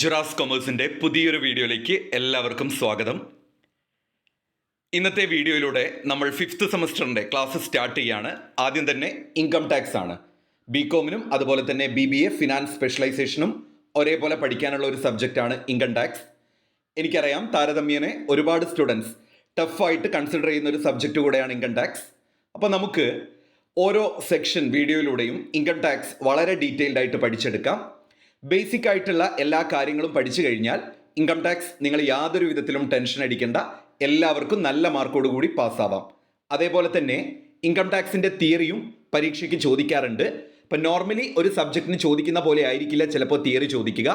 ജുറാസ് കൊമേഴ്സിൻ്റെ പുതിയൊരു വീഡിയോയിലേക്ക് എല്ലാവർക്കും സ്വാഗതം. ഇന്നത്തെ വീഡിയോയിലൂടെ നമ്മൾ 5th സെമസ്റ്ററിൻ്റെ ക്ലാസ് സ്റ്റാർട്ട് ചെയ്യാണ്. ആദ്യം തന്നെ ഇൻകം ടാക്സ് ആണ്. ബികോമിനും അതുപോലെ തന്നെ BBA ഫിനാൻസ് സ്പെഷ്യലൈസേഷനും ഒരേപോലെ പഠിക്കാനുള്ള ഒരു സബ്ജക്റ്റാണ് ഇൻകം ടാക്സ്. എനിക്കറിയാം താരതമ്യേന ഒരുപാട് സ്റ്റുഡൻസ് ടഫായിട്ട് കൺസിഡർ ചെയ്യുന്ന ഒരു സബ്ജക്റ്റ് കൂടെയാണ് ഇൻകം ടാക്സ്. അപ്പോൾ നമുക്ക് ഓരോ സെക്ഷൻ വീഡിയോയിലൂടെയും ഇൻകം ടാക്സ് വളരെ ഡീറ്റെയിൽഡ് ആയിട്ട് പഠിച്ചെടുക്കാം. ബേസിക് ആയിട്ടുള്ള എല്ലാ കാര്യങ്ങളും പഠിച്ചു കഴിഞ്ഞാൽ ഇൻകം ടാക്സ് നിങ്ങൾ യാതൊരു വിധത്തിലും ടെൻഷൻ അടിക്കേണ്ട, എല്ലാവർക്കും നല്ല മാർക്കോടുകൂടി പാസ്സാവാം. അതേപോലെ തന്നെ ഇൻകം ടാക്സിൻ്റെ തിയറിയും പരീക്ഷയ്ക്ക് ചോദിക്കാറുണ്ട്. ഇപ്പം നോർമലി ഒരു സബ്ജക്റ്റിന് ചോദിക്കുന്ന പോലെ ആയിരിക്കില്ല ചിലപ്പോൾ തിയറി ചോദിക്കുക,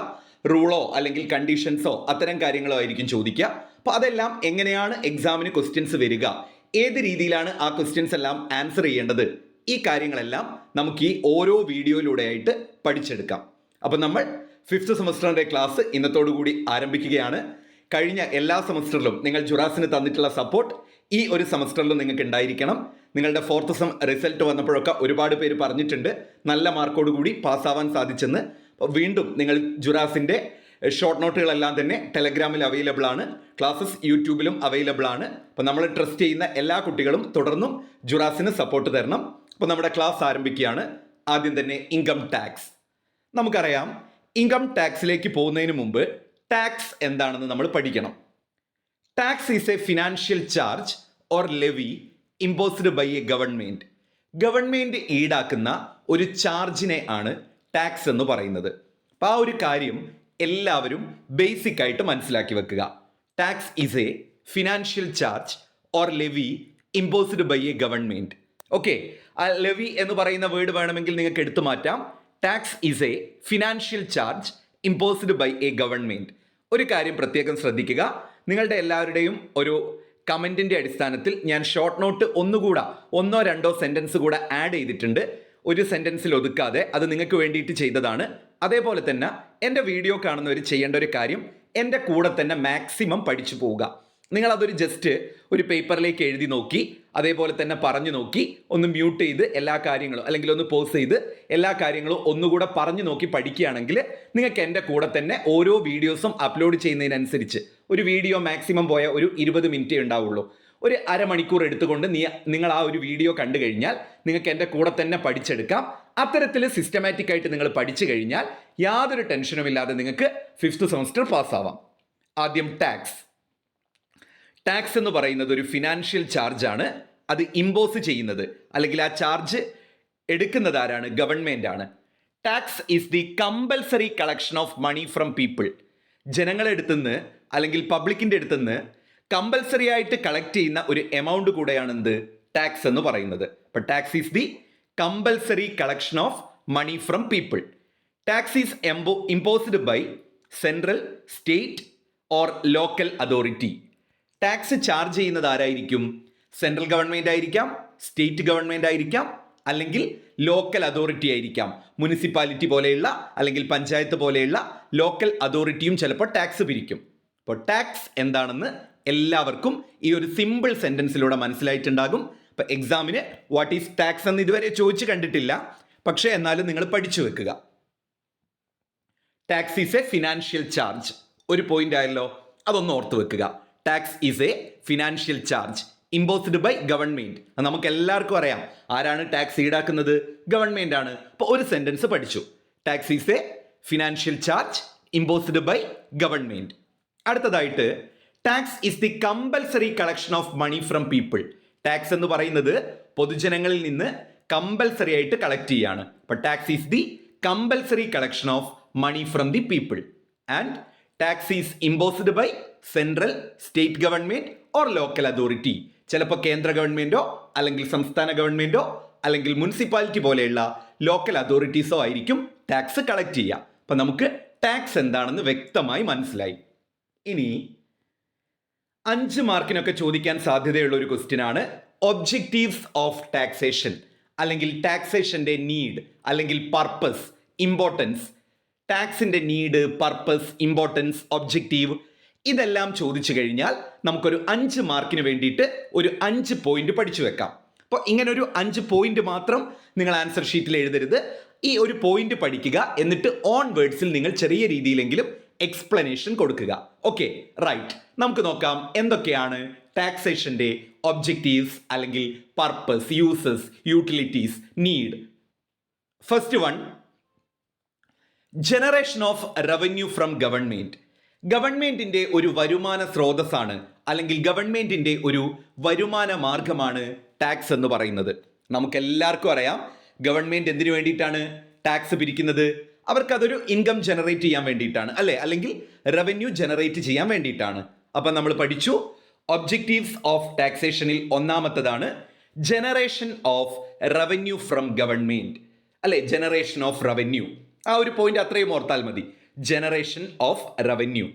റൂളോ അല്ലെങ്കിൽ കണ്ടീഷൻസോ അത്തരം കാര്യങ്ങളോ ആയിരിക്കും ചോദിക്കുക. അപ്പോൾ അതെല്ലാം എങ്ങനെയാണ് എക്സാമിന് ക്വസ്റ്റ്യൻസ് വരിക, ഏത് രീതിയിലാണ് ആ ക്വസ്റ്റ്യൻസ് എല്ലാം ആൻസർ ചെയ്യേണ്ടത്, ഈ കാര്യങ്ങളെല്ലാം നമുക്ക് ഈ ഓരോ വീഡിയോയിലൂടെയായിട്ട് പഠിച്ചെടുക്കാം. അപ്പം നമ്മൾ 5th സെമസ്റ്ററിൻ്റെ ക്ലാസ് ഇന്നത്തോടുകൂടി ആരംഭിക്കുകയാണ്. കഴിഞ്ഞ എല്ലാ സെമസ്റ്ററിലും നിങ്ങൾ ജുറാസിന് തന്നിട്ടുള്ള സപ്പോർട്ട് ഈ ഒരു സെമസ്റ്ററിലും നിങ്ങൾക്ക് ഉണ്ടായിരിക്കണം. നിങ്ങളുടെ 4th സെം റിസൾട്ട് വന്നപ്പോഴൊക്കെ ഒരുപാട് പേര് പറഞ്ഞിട്ടുണ്ട് നല്ല മാർക്കോടുകൂടി പാസ്സാവാൻ സാധിച്ചെന്ന്. വീണ്ടും നിങ്ങൾ ജുറാസിൻ്റെ ഷോർട്ട് നോട്ടുകളെല്ലാം തന്നെ ടെലഗ്രാമിൽ അവൈലബിൾ ആണ്, ക്ലാസ്സസ് യൂട്യൂബിലും അവൈലബിൾ ആണ്. അപ്പോൾ നമ്മൾ ട്രസ്റ്റ് ചെയ്യുന്ന എല്ലാ കുട്ടികളും തുടർന്നും ജുറാസിന് സപ്പോർട്ട് തരണം. അപ്പോൾ നമ്മുടെ ക്ലാസ് ആരംഭിക്കുകയാണ്. ആദ്യം തന്നെ ഇൻകം ടാക്സ്. നമുക്കറിയാം ഇൻകം ടാക്സിലേക്ക് പോകുന്നതിന് മുമ്പ് ടാക്സ് എന്താണെന്ന് നമ്മൾ പഠിക്കണം. Tax is a financial charge or levy imposed by a government. Government ഈടാക്കുന്ന ഒരു ചാർജിനെ ആണ് ടാക്സ് എന്ന് പറയുന്നത്. അപ്പോൾ ആ ഒരു കാര്യം എല്ലാവരും ബേസിക് ആയിട്ട് മനസ്സിലാക്കി വെക്കുക. Tax is a financial charge or levy imposed by a government. Okay, ആ ലെവി എന്ന് പറയുന്ന വേർഡ് വേണമെങ്കിൽ നിങ്ങൾക്ക് എടുത്തു മാറ്റാം. Tax is a financial charge imposed by a government. ഒരു കാര്യം പ്രത്യേകം ശ്രദ്ധിക്കുക, നിങ്ങളുടെ എല്ലാവരുടെയും ഒരു കമൻറ്റിൻ്റെ അടിസ്ഥാനത്തിൽ ഞാൻ ഷോർട്ട് നോട്ട് ഒന്നുകൂടെ 1-2 സെൻറ്റൻസ് കൂടെ ആഡ് ചെയ്തിട്ടുണ്ട്. ഒരു സെൻറ്റൻസിൽ ഒതുക്കാതെ അത് നിങ്ങൾക്ക് വേണ്ടിയിട്ട് ചെയ്തതാണ്. അതേപോലെ തന്നെ എൻ്റെ വീഡിയോ കാണുന്നവർ ചെയ്യേണ്ട ഒരു കാര്യം, എൻ്റെ കൂടെ തന്നെ മാക്സിമം പഠിച്ചു പോവുക. നിങ്ങളതൊരു ജസ്റ്റ് ഒരു പേപ്പറിലേക്ക് എഴുതി നോക്കി, അതേപോലെ തന്നെ പറഞ്ഞു നോക്കി, ഒന്ന് മ്യൂട്ട് ചെയ്ത് എല്ലാ കാര്യങ്ങളും അല്ലെങ്കിൽ ഒന്ന് പോസ് ചെയ്ത് എല്ലാ കാര്യങ്ങളും ഒന്നുകൂടെ പറഞ്ഞു നോക്കി പഠിക്കുകയാണെങ്കിൽ നിങ്ങൾക്ക് എൻ്റെ കൂടെ തന്നെ ഓരോ വീഡിയോസും അപ്ലോഡ് ചെയ്യുന്നതിനനുസരിച്ച് ഒരു വീഡിയോ മാക്സിമം പോയ ഒരു 20 മിനിറ്റേ ഉണ്ടാവുള്ളൂ. ഒരു അരമണിക്കൂർ എടുത്തുകൊണ്ട് നിങ്ങൾ ആ ഒരു വീഡിയോ കണ്ടു കഴിഞ്ഞാൽ നിങ്ങൾക്ക് എൻ്റെ കൂടെ തന്നെ പഠിച്ചെടുക്കാം. അത്തരത്തിൽ സിസ്റ്റമാറ്റിക് ആയിട്ട് നിങ്ങൾ പഠിച്ചു കഴിഞ്ഞാൽ യാതൊരു ടെൻഷനും ഇല്ലാതെ നിങ്ങൾക്ക് 5th സെമസ്റ്റർ പാസ്സാവാം. ആദ്യം ടാക്സ്. ടാക്സ് എന്ന് പറയുന്നത് ഒരു ഫിനാൻഷ്യൽ ചാർജാണ്. അത് ഇമ്പോസ് ചെയ്യുന്നത് അല്ലെങ്കിൽ ആ ചാർജ് എടുക്കുന്നത് ആരാണ്? ഗവൺമെൻറ് ആണ്. Tax is the compulsory collection of money from people. ജനങ്ങളുടെ അടുത്തുനിന്ന് അല്ലെങ്കിൽ പബ്ലിക്കിൻ്റെ അടുത്തുനിന്ന് കമ്പൽസറി ആയിട്ട് കളക്ട് ചെയ്യുന്ന ഒരു എമൗണ്ട് കൂടെയാണ് എന്ത്? ടാക്സ് എന്ന് പറയുന്നത്. അപ്പോൾ tax is the compulsory collection of money from people. Tax is imposed by central, state or local authority. Tax charge ചെയ്യുന്നത് ആരായിരിക്കും? സെൻട്രൽ ഗവൺമെൻറ് ആയിരിക്കാം, സ്റ്റേറ്റ് ഗവൺമെൻറ് ആയിരിക്കാം, അല്ലെങ്കിൽ ലോക്കൽ അതോറിറ്റി ആയിരിക്കാം. മുനിസിപ്പാലിറ്റി പോലെയുള്ള അല്ലെങ്കിൽ പഞ്ചായത്ത് പോലെയുള്ള ലോക്കൽ അതോറിറ്റിയും ചിലപ്പോൾ ടാക്സ് പിരിക്കും. അപ്പോൾ ടാക്സ് എന്താണെന്ന് എല്ലാവർക്കും ഈ ഒരു സിമ്പിൾ സെൻറ്റൻസിലൂടെ മനസ്സിലായിട്ടുണ്ടാകും. അപ്പോൾ എക്സാമിന് വാട്ട് ഈസ് ടാക്സ് എന്ന് ഇതുവരെ ചോദിച്ചു കണ്ടിട്ടില്ല, പക്ഷേ എന്നാലും നിങ്ങൾ പഠിച്ചു വെക്കുക. Tax is a financial charge. ഒരു പോയിന്റ് ആയല്ലോ, അതൊന്ന് ഓർത്ത് വെക്കുക. Tax is a financial charge imposed by government. നമുക്ക് എല്ലാവർക്കും അറിയാം ആരാണ് ടാക്സ് ഈടാക്കുന്നത്? ഗവൺമെൻറ് ആണ്. അപ്പോൾ ഒരു സെൻറ്റൻസ് പഠിച്ചു. Tax is a financial charge imposed by government. അടുത്തതായിട്ട് tax is the compulsory collection of money from people. Tax എന്ന് പറയുന്നത് പൊതുജനങ്ങളിൽ നിന്ന് കമ്പൽസറി ആയിട്ട് കളക്ട് ചെയ്യാണ്. അപ്പോൾ tax is the compulsory collection of money from the people. And tax is imposed by central, state government or local authority. ചിലപ്പോൾ കേന്ദ്ര ഗവൺമെൻറ്റോ അല്ലെങ്കിൽ സംസ്ഥാന ഗവൺമെൻറ്റോ അല്ലെങ്കിൽ മുനിസിപ്പാലിറ്റി പോലെയുള്ള ലോക്കൽ അതോറിറ്റീസോ ആയിരിക്കും ടാക്സ് കളക്ട് ചെയ്യുക. അപ്പം നമുക്ക് ടാക്സ് എന്താണെന്ന് വ്യക്തമായി മനസ്സിലായി. ഇനി 5 മാർക്കിനൊക്കെ ചോദിക്കാൻ സാധ്യതയുള്ള ഒരു ക്വസ്റ്റ്യൻ ആണ് ഒബ്ജക്റ്റീവ്സ് ഓഫ് ടാക്സേഷൻ, അല്ലെങ്കിൽ ടാക്സേഷൻ്റെ നീഡ് അല്ലെങ്കിൽ പർപ്പസ്, ഇമ്പോർട്ടൻസ്. ടാക്സിൻ്റെ നീഡ്, പർപ്പസ്, ഇമ്പോർട്ടൻസ്, ഒബ്ജക്റ്റീവ് ഇതെല്ലാം ചോദിച്ചു കഴിഞ്ഞാൽ നമുക്കൊരു 5 മാർക്കിന് വേണ്ടിയിട്ട് ഒരു 5 പോയിന്റ് പഠിച്ചു വെക്കാം. അപ്പോൾ ഇങ്ങനെ ഒരു 5 പോയിന്റ് മാത്രം നിങ്ങൾ ആൻസർ ഷീറ്റിൽ എഴുതരുത്. ഈ ഒരു പോയിന്റ് പഠിക്കുക, എന്നിട്ട് ഓൺ വേർഡ്സിൽ നിങ്ങൾ ചെറിയ രീതിയിലെങ്കിലും എക്സ്പ്ലനേഷൻ കൊടുക്കുക. Okay, right. നമുക്ക് നോക്കാം എന്തൊക്കെയാണ് ടാക്സേഷന്റെ ഒബ്ജക്റ്റീവ്സ് അല്ലെങ്കിൽ purpose, uses, utilities, need. First one, generation of revenue from government. ഗവൺമെന്റിന്റെ ഒരു വരുമാന സ്രോതസ്സാണ് അല്ലെങ്കിൽ ഗവൺമെന്റിന്റെ ഒരു വരുമാന മാർഗമാണ് ടാക്സ് എന്ന് പറയുന്നത്. നമുക്കെല്ലാവർക്കും അറിയാം ഗവൺമെന്റ് എന്തിനു വേണ്ടിയിട്ടാണ് ടാക്സ് പിരിക്കുന്നത്? അവർക്കതൊരു ഇൻകം ജനറേറ്റ് ചെയ്യാൻ വേണ്ടിയിട്ടാണ്, അല്ലെ? അല്ലെങ്കിൽ റവന്യൂ ജനറേറ്റ് ചെയ്യാൻ വേണ്ടിയിട്ടാണ്. അപ്പം നമ്മൾ പഠിച്ചു ഒബ്ജക്റ്റീവ്സ് ഓഫ് ടാക്സേഷനിൽ ഒന്നാമത്തതാണ് generation of revenue from government, അല്ലെ? ജനറേഷൻ ഓഫ് റവന്യൂ, ആ ഒരു പോയിന്റ് അത്രയും ഓർത്താൽ മതി. Generation of revenue.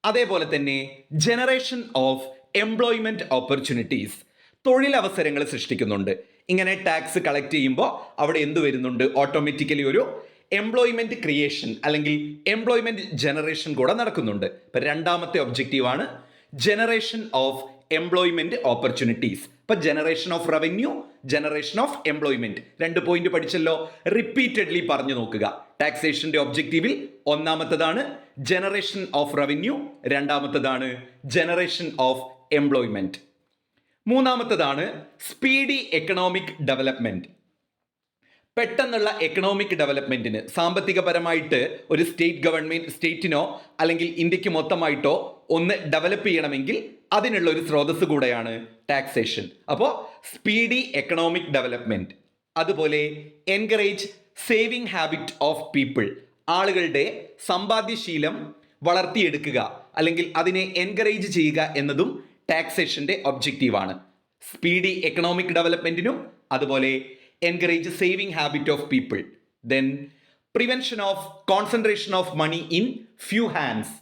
അതേപോലെ തന്നെ ജനറേഷൻ ഓഫ് എംപ്ലോയ്മെന്റ് ഓപ്പർച്യൂണിറ്റീസ്, തൊഴിലവസരങ്ങൾ സൃഷ്ടിക്കുന്നുണ്ട്. ഇങ്ങനെ ടാക്സ് കളക്ട് ചെയ്യുമ്പോൾ അവിടെ എന്ത് വരുന്നുണ്ട്? ഓട്ടോമാറ്റിക്കലി ഒരു എംപ്ലോയ്മെന്റ് ക്രിയേഷൻ അല്ലെങ്കിൽ എംപ്ലോയ്മെന്റ് ജനറേഷൻ കൂടെ നടക്കുന്നുണ്ട്. ഇപ്പം രണ്ടാമത്തെ ഒബ്ജക്റ്റീവാണ് ജനറേഷൻ ഓഫ് എംപ്ലോയ്മെന്റ് ഓപ്പർച്യൂണിറ്റീസ്. ഇപ്പൊ generation of revenue, generation of employment, 2 point പഠിച്ചല്ലോ. റിപ്പീറ്റഡ്ലി പറഞ്ഞു നോക്കുക. ടാക്സേഷന്റെ ഒബ്ജക്റ്റീവിൽ ഒന്നാമത്തതാണ് ജനറേഷൻ ഓഫ് റവന്യൂ, രണ്ടാമത്തതാണ് ജനറേഷൻ ഓഫ് എംപ്ലോയ്മെന്റ്. മൂന്നാമത്തതാണ് സ്പീഡി എക്കണോമിക് ഡെവലപ്മെന്റ്. പെട്ടെന്നുള്ള എക്കണോമിക് ഡെവലപ്മെന്റിന് സാമ്പത്തികപരമായിട്ട് ഒരു സ്റ്റേറ്റിനോ അല്ലെങ്കിൽ ഇന്ത്യക്ക് മൊത്തമായിട്ടോ ഒന്ന് ഡെവലപ്പ് ചെയ്യണമെങ്കിൽ അതിനുള്ള ഒരു സ്രോതസ് കൂടെയാണ് ടാക്സേഷൻ. അപ്പോൾ സ്പീഡി എക്കണോമിക് ഡെവലപ്മെന്റ്. അതുപോലെ encourage saving habit of people, ആളുകളുടെ സമ്പാദ്യശീലം വളർത്തിയെടുക്കുക അല്ലെങ്കിൽ അതിനെ എൻകറേജ് ചെയ്യുക എന്നതും ടാക്സേഷന്റെ ഒബ്ജക്റ്റീവാണ്. സ്പീഡി എക്കണോമിക് ഡെവലപ്മെന്റിനും അതുപോലെ encourage saving habit of people. Then prevention of concentration of money in few hands.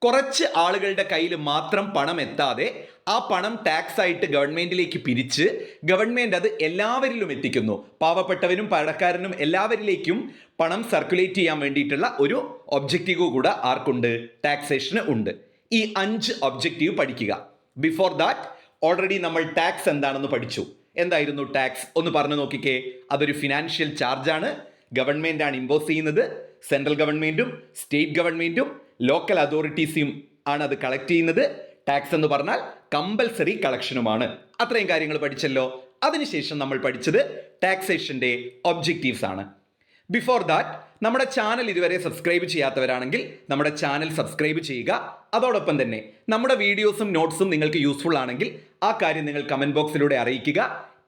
കുറച്ച് ആളുകളുടെ കയ്യിൽ മാത്രം പണം എത്താതെ ആ പണം ടാക്സ് ആയിട്ട് ഗവൺമെന്റിലേക്ക് പിരിച്ച് ഗവൺമെന്റ് അത് എല്ലാവരിലും എത്തിക്കുന്നു. പാവപ്പെട്ടവനും പണക്കാരനും എല്ലാവരിലേക്കും പണം സർക്കുലേറ്റ് ചെയ്യാൻ വേണ്ടിയിട്ടുള്ള ഒരു ഒബ്ജക്റ്റീവ് കൂടെ ആർക്കുണ്ട്? ടാക്സേഷന് ഉണ്ട്. ഈ 5 ഒബ്ജക്റ്റീവ് പഠിക്കുക. ബിഫോർ ദാറ്റ് ഓൾറെഡി നമ്മൾ ടാക്സ് എന്താണെന്ന് പഠിച്ചു. എന്തായിരുന്നു ടാക്സ്? ഒന്ന് പറഞ്ഞു നോക്കിക്കേ. അതൊരു ഫിനാൻഷ്യൽ ചാർജാണ്. ഗവൺമെന്റ് ആണ് ഇമ്പോസ് ചെയ്യുന്നത്. സെൻട്രൽ ഗവൺമെന്റും സ്റ്റേറ്റ് ഗവൺമെന്റും ലോക്കൽ അതോറിറ്റീസും ആണ് അത് കളക്ട് ചെയ്യുന്നത്. ടാക്സ് എന്ന് പറഞ്ഞാൽ കമ്പൽസറി കളക്ഷനുമാണ്. അത്രയും കാര്യങ്ങൾ പഠിച്ചല്ലോ. അതിനുശേഷം നമ്മൾ പഠിച്ചത് ടാക്സേഷന്റെ ഒബ്ജക്റ്റീവ്സ് ആണ്. ബിഫോർ ദാറ്റ് നമ്മുടെ ചാനൽ ഇതുവരെ സബ്സ്ക്രൈബ് ചെയ്യാത്തവരാണെങ്കിൽ നമ്മുടെ ചാനൽ സബ്സ്ക്രൈബ് ചെയ്യുക. അതോടൊപ്പം തന്നെ നമ്മുടെ വീഡിയോസും നോട്ട്സും നിങ്ങൾക്ക് യൂസ്ഫുൾ ആണെങ്കിൽ ആ കാര്യം നിങ്ങൾ കമന്റ് ബോക്സിലൂടെ അറിയിക്കുക.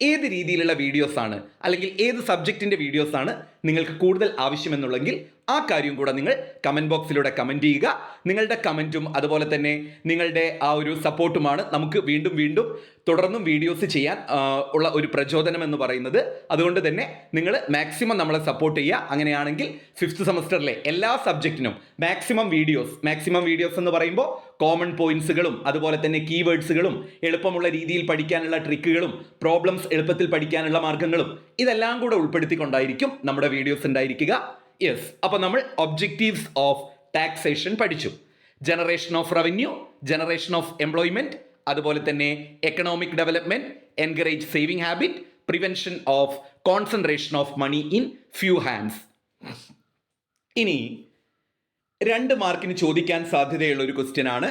ഏത് രീതിയിലുള്ള വീഡിയോസ് ആണ് അല്ലെങ്കിൽ ഏത് സബ്ജക്റ്റിന്റെ വീഡിയോസ് ആണ് നിങ്ങൾക്ക് കൂടുതൽ ആവശ്യമെന്നുള്ളെങ്കിൽ ആ കാര്യം കൂടെ നിങ്ങൾ കമന്റ് ബോക്സിലൂടെ കമന്റ് ചെയ്യുക. നിങ്ങളുടെ കമന്റും അതുപോലെ തന്നെ നിങ്ങളുടെ ആ ഒരു സപ്പോർട്ടുമാണ് നമുക്ക് വീണ്ടും വീണ്ടും തുടർന്നും വീഡിയോസ് ചെയ്യാൻ ഉള്ള ഒരു പ്രചോദനം എന്ന് പറയുന്നത്. അതുകൊണ്ട് തന്നെ നിങ്ങൾ മാക്സിമം നമ്മളെ സപ്പോർട്ട് ചെയ്യുക. അങ്ങനെയാണെങ്കിൽ 5th സെമസ്റ്ററിലെ എല്ലാ സബ്ജക്റ്റിനും മാക്സിമം വീഡിയോസ് എന്ന് പറയുമ്പോൾ കോമൺ പോയിന്റ്സുകളും അതുപോലെ തന്നെ കീവേഡ്സുകളും എളുപ്പമുള്ള രീതിയിൽ പഠിക്കാനുള്ള ട്രിക്കുകളും പ്രോബ്ലംസ് എളുപ്പത്തിൽ പഠിക്കാനുള്ള മാർഗങ്ങളും ഇതെല്ലാം കൂടെ ഉൾപ്പെടുത്തിക്കൊണ്ടായിരിക്കും നമ്മുടെ വീഡിയോസ് ഉണ്ടായിരിക്കുക. യെസ്, അപ്പോൾ നമ്മൾ ഒബ്ജക്റ്റീവ്സ് ഓഫ് ടാക്സേഷൻ പഠിച്ചു. Generation of revenue, generation of employment, അതുപോലെ തന്നെ economic development, encourage saving habit, prevention of concentration of money in few hands. ഇനി 2 മാർക്കിന് ചോദിക്കാൻ സാധ്യതയുള്ള ഒരു ക്വസ്റ്റ്യൻ ആണ്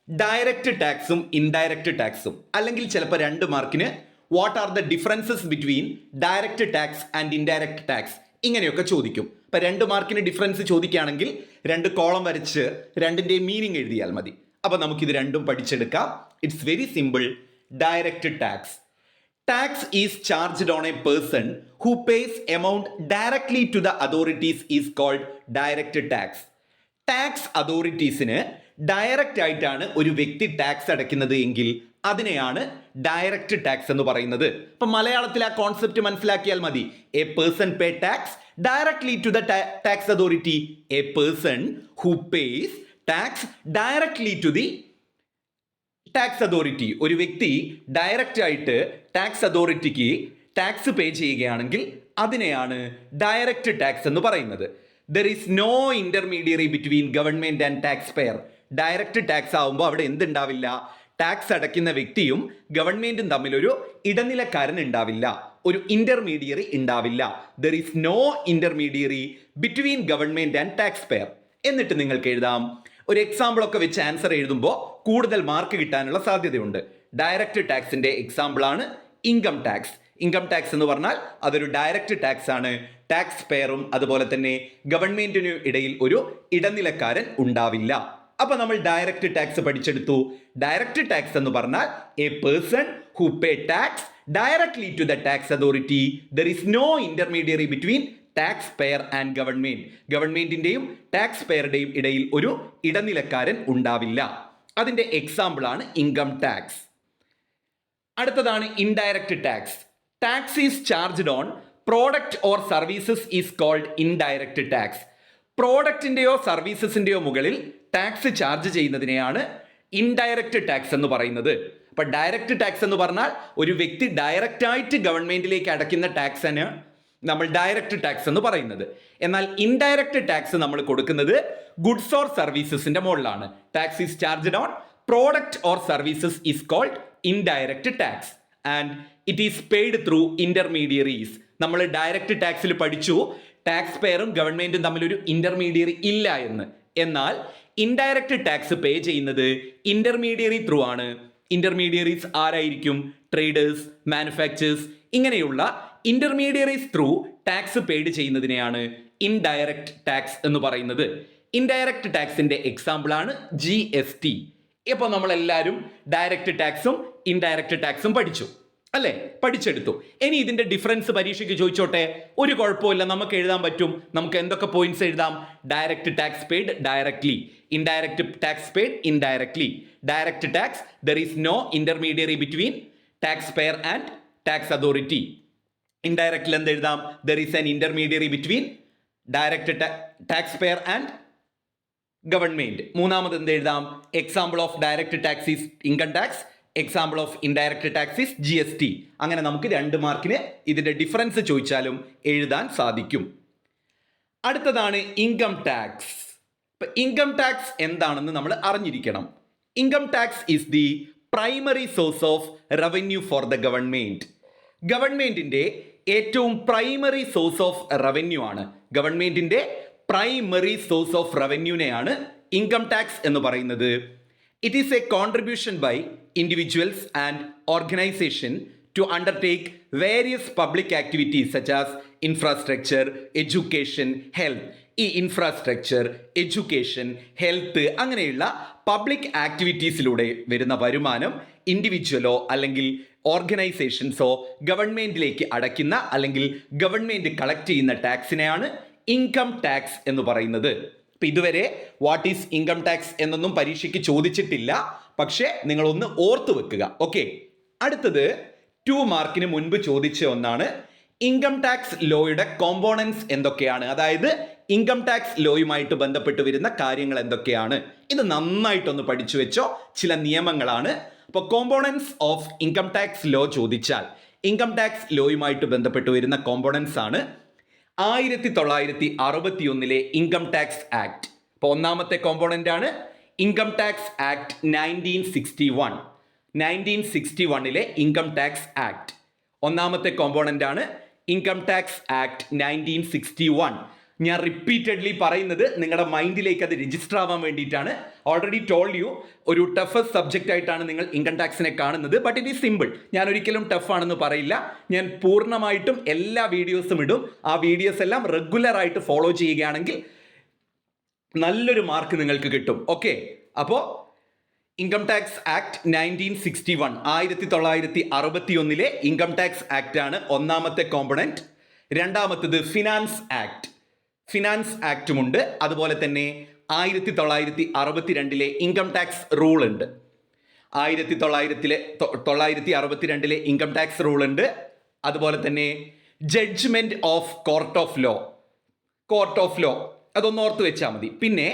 ഡയറക്റ്റ് ടാക്സും ഇൻഡയറക്റ്റ് ടാക്സും. അല്ലെങ്കിൽ ചിലപ്പോൾ 2 മാർക്കിന് what are the differences between direct tax and indirect tax ഇങ്ങനെയൊക്കെ ചോദിക്കും. ഇപ്പം 2 മാർക്കിന് ഡിഫറൻസ് ചോദിക്കുകയാണെങ്കിൽ 2 കോളം വരച്ച് 2ന്റെ മീനിങ് എഴുതിയാൽ മതി. അപ്പം നമുക്കിത് രണ്ടും പഠിച്ചെടുക്കാം. It's very simple. Direct tax. Tax is charged on a person who pays amount directly to the authorities is called direct tax. Tax അതോറിറ്റീസിന് ഡയറക്റ്റ് ആയിട്ടാണ് ഒരു വ്യക്തി ടാക്സ് അടയ്ക്കുന്നത് എങ്കിൽ അതിനെയാണ് ഡയറക്റ്റ് ടാക്സ് എന്ന് പറയുന്നത്. ഇപ്പൊ മലയാളത്തിൽ ആ കോൺസെപ്റ്റ് മനസ്സിലാക്കിയാൽ മതി. A person pay tax directly to the tax authority. A person who pays tax directly to the tax authority. ഒരു വ്യക്തി ഡയറക്റ്റ് ആയിട്ട് ടാക്സ് അതോറിറ്റിക്ക് ടാക്സ് പേ ചെയ്യുകയാണെങ്കിൽ അതിനെയാണ് ഡയറക്റ്റ് ടാക്സ് എന്ന് പറയുന്നത്. There is no intermediary between government and tax payer. Direct tax ആവുമ്പോൾ അവിടെ എന്തുണ്ടാവില്ല? ടാക്സ് അടയ്ക്കുന്ന വ്യക്തിയും ഗവൺമെന്റും തമ്മിലൊരു ഇടനിലക്കാരൻ ഉണ്ടാവില്ല, ഒരു ഇന്റർമീഡിയറി ഉണ്ടാവില്ല. There is no intermediary between government and tax payer. എന്നിട്ട് നിങ്ങൾക്ക് എഴുതാം. ഒരു എക്സാമ്പിൾ ഒക്കെ വെച്ച് ആൻസർ എഴുതുമ്പോൾ കൂടുതൽ മാർക്ക് കിട്ടാനുള്ള സാധ്യതയുണ്ട്. ഡയറക്റ്റ് ടാക്സിന്റെ എക്സാമ്പിൾ ആണ് ഇൻകം ടാക്സ്. ഇൻകം ടാക്സ് എന്ന് പറഞ്ഞാൽ അതൊരു ഡയറക്റ്റ് ടാക്സ് ആണ്. ടാക്സ് പെയറും അതുപോലെ തന്നെ ഗവൺമെന്റിനും ഇടയിൽ ഒരു ഇടനിലക്കാരൻ ഉണ്ടാവില്ല. അപ്പൊ നമ്മൾ ഡയറക്റ്റ് ടാക്സ് പഠിച്ചെടുത്തു. ഡയറക്റ്റ് ടാക്സ് എന്ന് പറഞ്ഞാൽ a person who pay tax directly to the tax authority. There is no intermediary between tax payer and government. ഗവൺമെന്റിന്റെയും ടാക്സ് പെയറുടെയും ഇടയിൽ ഒരു ഇടനിലക്കാരൻ ഉണ്ടാവില്ല. അതിന്റെ എക്സാമ്പിൾ ആണ് ഇൻകം ടാക്സ്. അടുത്തതാണ് indirect tax. Tax is charged on product or services is called indirect tax. പ്രോഡക്റ്റിന്റെയോ സർവീസസിന്റെയോ മുകളിൽ ടാക്സ് ചാർജ് ചെയ്യുന്നതിനെയാണ് ഇൻഡയറക്റ്റ് ടാക്സ് എന്ന് പറയുന്നത്. അപ്പൊ ഡയറക്റ്റ് ടാക്സ് എന്ന് പറഞ്ഞാൽ ഒരു വ്യക്തി ഡയറക്റ്റ് ആയിട്ട് ഗവൺമെന്റിലേക്ക് അടയ്ക്കുന്ന ടാക്സിന് നമ്മൾ ഡയറക്റ്റ് ടാക്സ് എന്ന് പറയുന്നത്. എന്നാൽ ഇൻഡയറക്റ്റ് ടാക്സ് നമ്മൾ കൊടുക്കുന്നത് ഗുഡ്സ് ഓർ സർവീസസിന്റെ മുകളിലാണ്. Tax is charged on product or services is called indirect tax and it is paid through intermediaries. നമ്മൾ ഡയറക്റ്റ് ടാക്സിൽ പഠിച്ചു ടാക്സ് പെയറും ഗവൺമെന്റും തമ്മിൽ ഒരു ഇന്റർമീഡിയറി ഇല്ല എന്ന്. എന്നാൽ ഇൻഡയറക്റ്റ് ടാക്സ് പേ ചെയ്യുന്നത് ഇന്റർമീഡിയറി ത്രൂ ആണ്. ഇന്റർമീഡിയറീസ് ആരായിരിക്കും? ട്രേഡേഴ്സ്, മാനുഫാക്ചേഴ്സ്, ഇങ്ങനെയുള്ള ഇന്റർമീഡിയറീസ് ത്രൂ ടാക്സ് പെയ്ഡ് ചെയ്യുന്നതിനെയാണ് ഇൻഡയറക്റ്റ് ടാക്സ് എന്ന് പറയുന്നത്. ഇൻഡയറക്റ്റ് ടാക്സിന്റെ എക്സാമ്പിൾ ആണ് GST. ഇപ്പോൾ നമ്മളെല്ലാവരും ഡയറക്റ്റ് ടാക്സും ഇൻഡയറക്റ്റ് ടാക്സും പഠിച്ചു അല്ലേ? പഠിച്ചെടുത്തു. ഇനി ഇതിന്റെ ഡിഫറൻസ് പരീക്ഷയ്ക്ക് ചോദിച്ചോട്ടെ? ഒരു കുഴപ്പമില്ല, നമുക്ക് എഴുതാൻ പറ്റും. നമുക്ക് എന്തൊക്കെ പോയിന്റ്സ് എഴുതാം? Direct tax paid directly, indirect tax paid indirectly. Direct tax there is no intermediary between tax payer and tax authority. ഇൻഡയറക്റ്റിൽ എന്ത് എഴുതാം? There is an intermediary between direct tax payer and government. മൂന്നാമത് എന്ത് എഴുതാം? Example of direct tax is income tax, example of indirect tax is GST. അങ്ങനെ നമുക്ക് 2 മാർക്കിന് ഇതിന്റെ ഡിഫറൻസ് ചോദിച്ചാലും എഴുതാൻ സാധിക്കും. അടുത്തതാണ് ഇൻകം ടാക്സ്. ഇൻകം ടാക്സ് എന്താണെന്ന് നമ്മൾ അറിഞ്ഞിരിക്കണം. Income tax is the primary source of revenue for the government. ഗവൺമെന്റിന്റെ ഏറ്റവും പ്രൈമറി സോഴ്സ് ഓഫ് റവന്യൂ ആണ്. ഗവൺമെന്റിന്റെ പ്രൈമറി സോഴ്സ് ഓഫ് റവന്യൂനെയാണ് ഇൻകം ടാക്സ് എന്ന് പറയുന്നത്. It is a contribution by individuals and organisation to undertake various public activities such as infrastructure, education, health. ഈ infrastructure, education, health അങ്ങനെയുള്ള public ആക്ടിവിറ്റീസിലൂടെ വരുന്ന വരുമാനം ഇൻഡിവിജ്വലോ അല്ലെങ്കിൽ ഓർഗനൈസേഷൻസോ ഗവൺമെന്റിലേക്ക് അടയ്ക്കുന്ന അല്ലെങ്കിൽ ഗവൺമെന്റ് കളക്ട് ചെയ്യുന്ന ടാക്സിനെയാണ് ഇൻകം ടാക്സ് എന്ന് പറയുന്നത്. ഇപ്പം ഇതുവരെ വാട്ട് ഈസ് ഇൻകം ടാക്സ് എന്നൊന്നും പരീക്ഷയ്ക്ക് ചോദിച്ചിട്ടില്ല, പക്ഷേ നിങ്ങളൊന്ന് ഓർത്തു വെക്കുക. ഓക്കെ, അടുത്തത് 2 മാർക്കിന് മുൻപ് ചോദിച്ച ഒന്നാണ് ഇൻകം ടാക്സ് ലോയുടെ കോമ്പോണൻസ് എന്തൊക്കെയാണ്, അതായത് ഇൻകം ടാക്സ് ലോയുമായിട്ട് ബന്ധപ്പെട്ട് വരുന്ന കാര്യങ്ങൾ എന്തൊക്കെയാണ്. ഇത് നന്നായിട്ടൊന്ന് പഠിച്ചു വെച്ചോ. ചില നിയമങ്ങളാണ്. അപ്പോൾ components of income tax law ചോദിച്ചാൽ ഇൻകം ടാക്സ് ലോയുമായിട്ട് ബന്ധപ്പെട്ട് വരുന്ന കോമ്പോണൻസ് ആണ് 1961 ഇൻകം ടാക്സ് ആക്ട്. അപ്പോൾ ഒന്നാമത്തെ കോമ്പോണന്റ് ആണ് income tax act 1961. 1961 income tax act ഒന്നാമത്തെ കോമ്പോണന്റ് ആണ് ഇൻകം ടാക്സ് ആക്ട് 1961. ഞാൻ റിപ്പീറ്റഡ്ലി പറയുന്നത് നിങ്ങളുടെ മൈൻഡിലേക്ക് അത് രജിസ്റ്റർ ആവാൻ വേണ്ടിയിട്ടാണ്. ഓൾറെഡി ടോൾഡ് യു ഒരു ടഫസ്റ്റ് സബ്ജക്റ്റ് ആയിട്ടാണ് നിങ്ങൾ ഇൻകം ടാക്സിനെ കാണുന്നത്. But it is simple. ഞാൻ ഒരിക്കലും ടഫ് ആണെന്ന് പറയില്ല. ഞാൻ പൂർണ്ണമായിട്ടും എല്ലാ വീഡിയോസും ഇടും. ആ വീഡിയോസ് എല്ലാം റെഗുലർ ആയിട്ട് ഫോളോ ചെയ്യുകയാണെങ്കിൽ നല്ലൊരു മാർക്ക് നിങ്ങൾക്ക് കിട്ടും. ഓക്കെ, അപ്പോൾ income tax act 1961 1961 income tax act ആണ് ഒന്നാമത്തെ കോമ്പണന്റ്. രണ്ടാമത്തത് ഫിനാൻസ് ആക്ട്. ഫിനാൻസ് ആക്റ്റുമുണ്ട്. അതുപോലെ തന്നെ 1962 ഇൻകം ടാക്സ് റൂൾ ഉണ്ട്. 1962 ഇൻകം ടാക്സ് റൂൾ ഉണ്ട്. അതുപോലെ തന്നെ judgement of court of law അതൊന്ന് ഓർത്ത് വെച്ചാൽ മതി. പിന്നെ